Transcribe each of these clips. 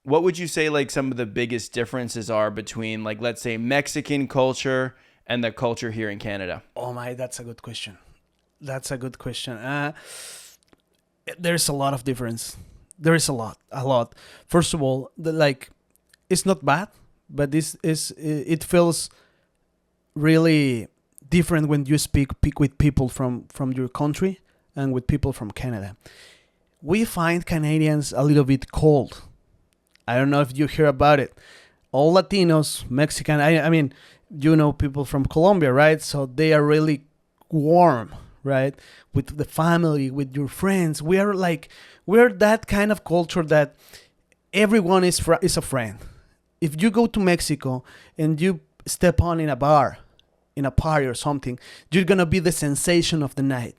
what would you say like some of the biggest differences are between like, let's say, Mexican culture and the culture here in Canada? Oh my, that's a good question. That's a good question. There's a lot of difference. There is a lot. First of all, it's not bad, but it feels really different when you speak with people from your country and with people from Canada. We find Canadians a little bit cold. I don't know if you hear about it. All Latinos, Mexican, I mean, people from Colombia, right? So they are really warm, right? With the family, with your friends. We're that kind of culture that everyone is a friend. If you go to Mexico and you step on in a bar, in a party or something, you're gonna be the sensation of the night,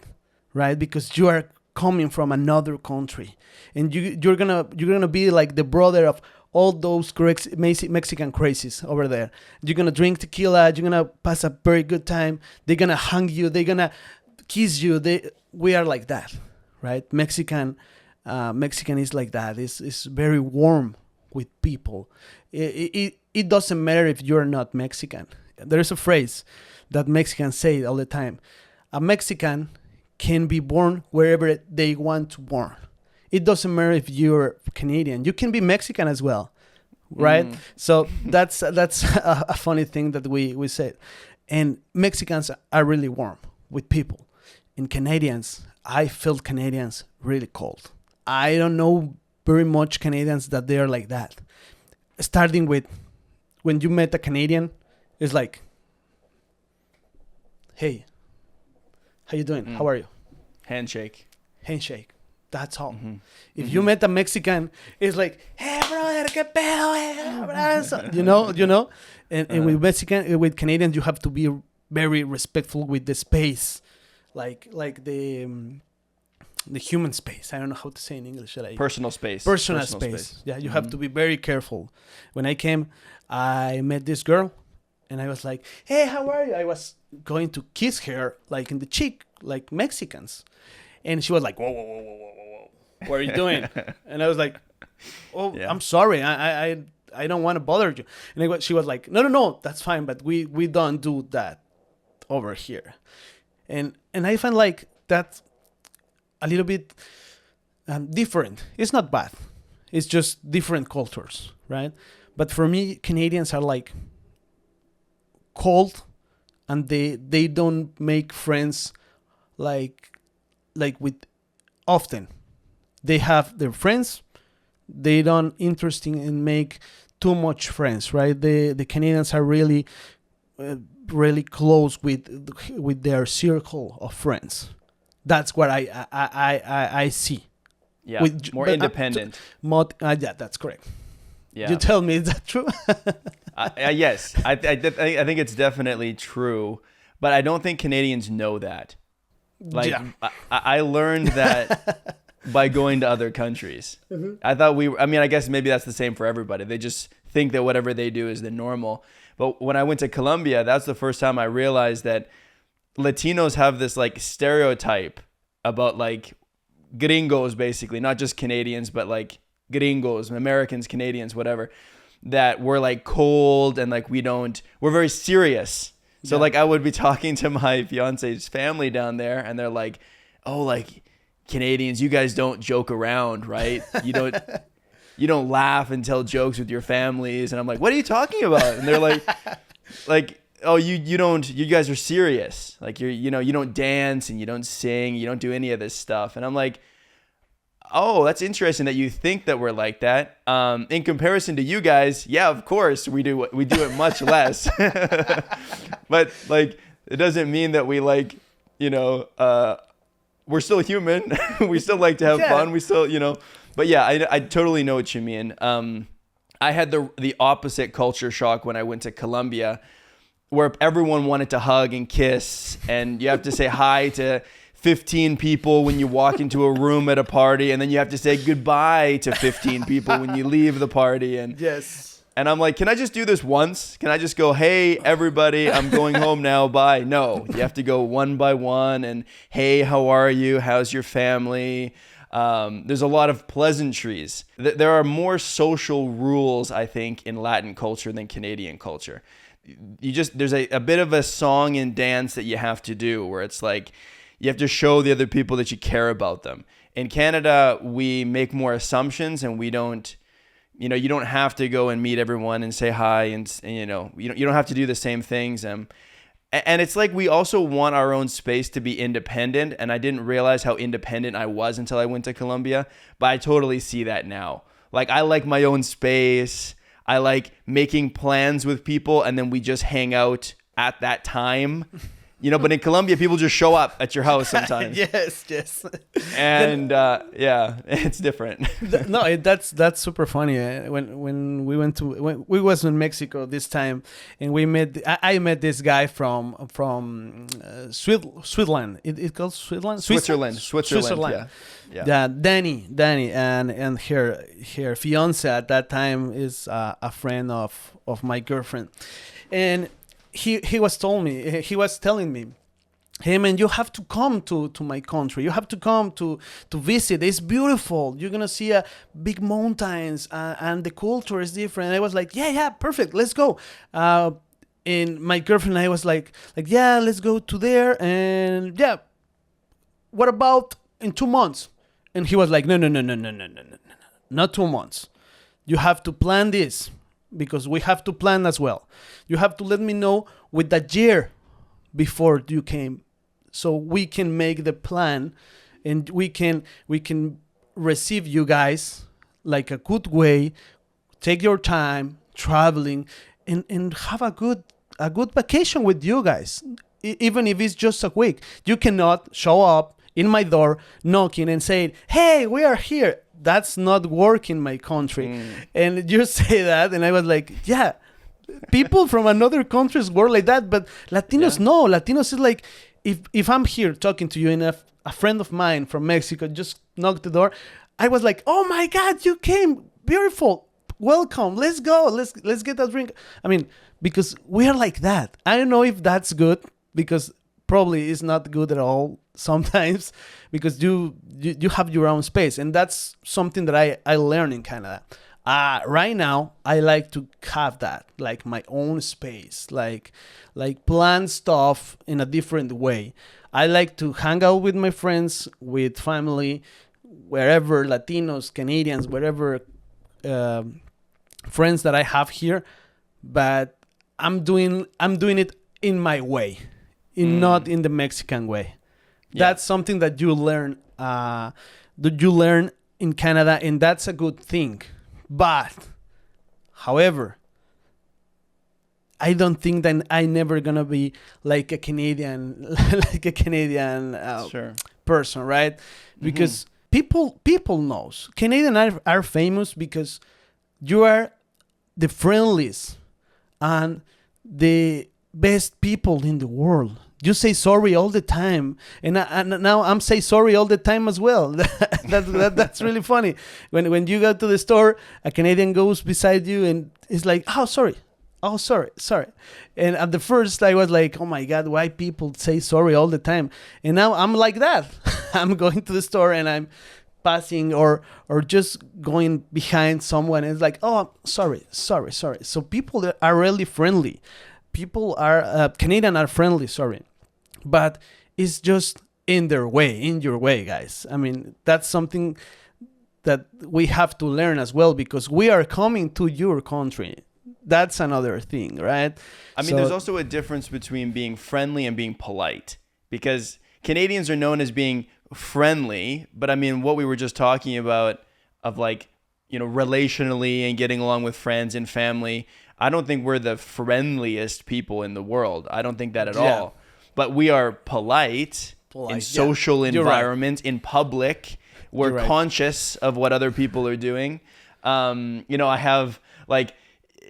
right? Because you are coming from another country, and you're gonna be like the brother of all those Mexican crazies over there. You're gonna drink tequila. You're gonna pass a very good time. They're gonna hug you. They're gonna kiss you. We are like that, right? Mexican is like that. It's very warm with people. It doesn't matter if you're not Mexican. There's a phrase that Mexicans say all the time. A Mexican can be born wherever they want to born. It doesn't matter if you're Canadian. You can be Mexican as well, right? So that's a funny thing that we said. And Mexicans are really warm with people. And Canadians, I felt Canadians really cold. I don't know very much Canadians that they are like that. Starting with when you met a Canadian, it's like, hey, how you doing? How are you? Handshake. That's all. If you met a Mexican, it's like, hey, brother, qué pedo, abrazo. You know? And with Canadians, you have to be very respectful with the space. Like the human space. I don't know how to say in English. Personal space. Personal space. Yeah, you have to be very careful. When I came, I met this girl, and I was like, hey, how are you? I was going to kiss her, like in the cheek, like Mexicans. And she was like, whoa, whoa, whoa, whoa, whoa, whoa. What are you doing? And I was like, oh, yeah. I'm sorry. I don't want to bother you. And she was like, no, that's fine. But we don't do that over here. And I find like that a little bit different. It's not bad. It's just different cultures, right? But for me, Canadians are like cold, and they don't make friends like with often. They have their friends. They don't interesting in make too much friends, right? The Canadians are really really close with their circle of friends. That's what I see. Yeah, more independent. Yeah, that's correct. Yeah. You tell me, is that true? Yes, I think it's definitely true, but I don't think Canadians know that. Like, yeah. I learned that by going to other countries. I thought I guess maybe that's the same for everybody. They just think that whatever they do is the normal. But when I went to Colombia, that's the first time I realized that Latinos have this like stereotype about like gringos, basically, not just Canadians, but like gringos, Americans, Canadians, whatever, that we're like cold and like we're very serious. So like I would be talking to my fiance's family down there, and they're like, oh, like Canadians, you guys don't joke around, right? You don't laugh and tell jokes with your families. And I'm like, what are you talking about? And they're like, oh, you guys are serious. Like you don't dance and you don't sing, you don't do any of this stuff. And I'm like, oh, that's interesting that you think that we're like that. In comparison to you guys, yeah, of course we do it much less. But like, it doesn't mean that we like, we're still human. We still like to have fun. We still, but yeah, I totally know what you mean. I had the opposite culture shock when I went to Colombia, where everyone wanted to hug and kiss, and you have to say hi to 15 people when you walk into a room at a party, and then you have to say goodbye to 15 people when you leave the party. And yes. And I'm like, can I just do this once? Can I just go, hey, everybody, I'm going home now, bye? No, you have to go one by one, and hey, how are you? How's your family? There's a lot of pleasantries. There are more social rules, I think, in Latin culture than Canadian culture. There's a bit of a song and dance that you have to do where it's like you have to show the other people that you care about them. In Canada, we make more assumptions, and we don't, you don't have to go and meet everyone and say hi, and you don't have to do the same things. And it's like we also want our own space to be independent. And I didn't realize how independent I was until I went to Colombia. But I totally see that now. Like, I like my own space. I like making plans with people, and then we just hang out at that time. But in Colombia, people just show up at your house sometimes. Yes. And it's different. That's super funny. When we was in Mexico this time, and I met this guy from Switzerland. It called Switzerland. Switzerland. Yeah. Danny, and her fiance at that time is a friend of my girlfriend, and he was telling me, hey man, you have to come to my country. You have to come to visit. It's beautiful. You're gonna see big mountains, and the culture is different. And I was like, yeah, perfect. Let's go. And my girlfriend and I was like, yeah, let's go to there. And yeah, what about in 2 months? And he was like, no, not 2 months. You have to plan this, because we have to plan as well. You have to let me know with a year before you came, so we can make the plan, and we can receive you guys like a good way. Take your time traveling, and have a good vacation with you guys, even if it's just a week. You cannot show up in my door knocking and saying, hey, we are here. That's not work in my country. And you say that, and I was like, yeah, people from another countries work like that, but Latinos no. Latinos is like, if I'm here talking to you, and a friend of mine from Mexico just knocked the door, I was like, oh my God, you came, beautiful, welcome, let's go, let's get a drink. I mean, because we are like that. I don't know if that's good, because probably it's not good at all sometimes, because you have your own space, and that's something that I learned in Canada. Right now, I like to have that, like my own space, like plan stuff in a different way. I like to hang out with my friends, with family, wherever, Latinos, Canadians, wherever, friends that I have here, but I'm doing it in my way, not in the Mexican way. Yeah. That's something that you learn in Canada, and that's a good thing. But, however, I don't think that I'm never gonna be like a Canadian, person, right? Because people knows Canadians are famous because you are the friendliest and the best people in the world. You say sorry all the time, and now I'm say sorry all the time as well. That's really funny. When you go to the store, a Canadian goes beside you and is like, "Oh, sorry. And at the first, I was like, "Oh my God, why people say sorry all the time?" And now I'm like that. I'm going to the store and I'm passing or just going behind someone, and it's like, "Oh, sorry." So people are really friendly. People are Canadian are friendly. Sorry. But it's just in your way, guys. I mean, that's something that we have to learn as well, because we are coming to your country. That's another thing, right? I mean, there's also a difference between being friendly and being polite, because Canadians are known as being friendly. But I mean, what we were just talking about of like, relationally and getting along with friends and family, I don't think we're the friendliest people in the world. I don't think that at all. But we are polite in social environments, in public. We're conscious of what other people are doing. I have like,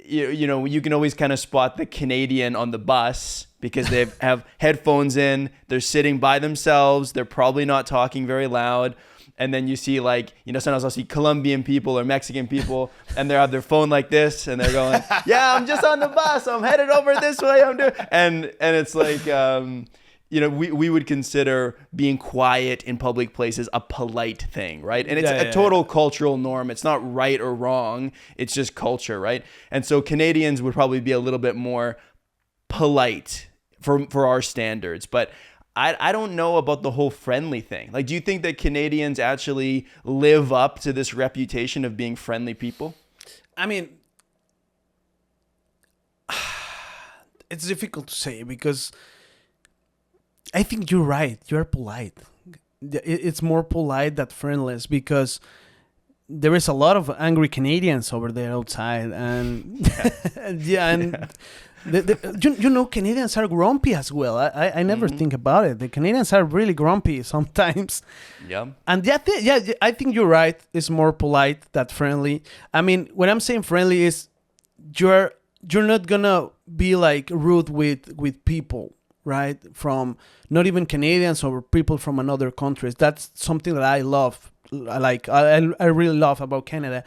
you can always kind of spot the Canadian on the bus because they have headphones in. They're sitting by themselves. They're probably not talking very loud. And then you see like, sometimes I'll see Colombian people or Mexican people, and they have their phone like this, and they're going, yeah, I'm just on the bus. I'm headed over this way. I'm doing, and it's like, we would consider being quiet in public places a polite thing, right? And it's Yeah, a total cultural norm. It's not right or wrong. It's just culture, right? And so Canadians would probably be a little bit more polite for our standards. But I don't know about the whole friendly thing. Like, do you think that Canadians actually live up to this reputation of being friendly people? I mean, it's difficult to say because I think you're right. You're polite. It's more polite than friendless because there is a lot of angry Canadians over there outside, and Canadians are grumpy as well. I never think about it. The Canadians are really grumpy sometimes. Yeah. And I think you're right. It's more polite than friendly. I mean, when I'm saying friendly is you're not gonna be like rude with people, right? From not even Canadians or people from another countries. That's something that I love. I really love about Canada.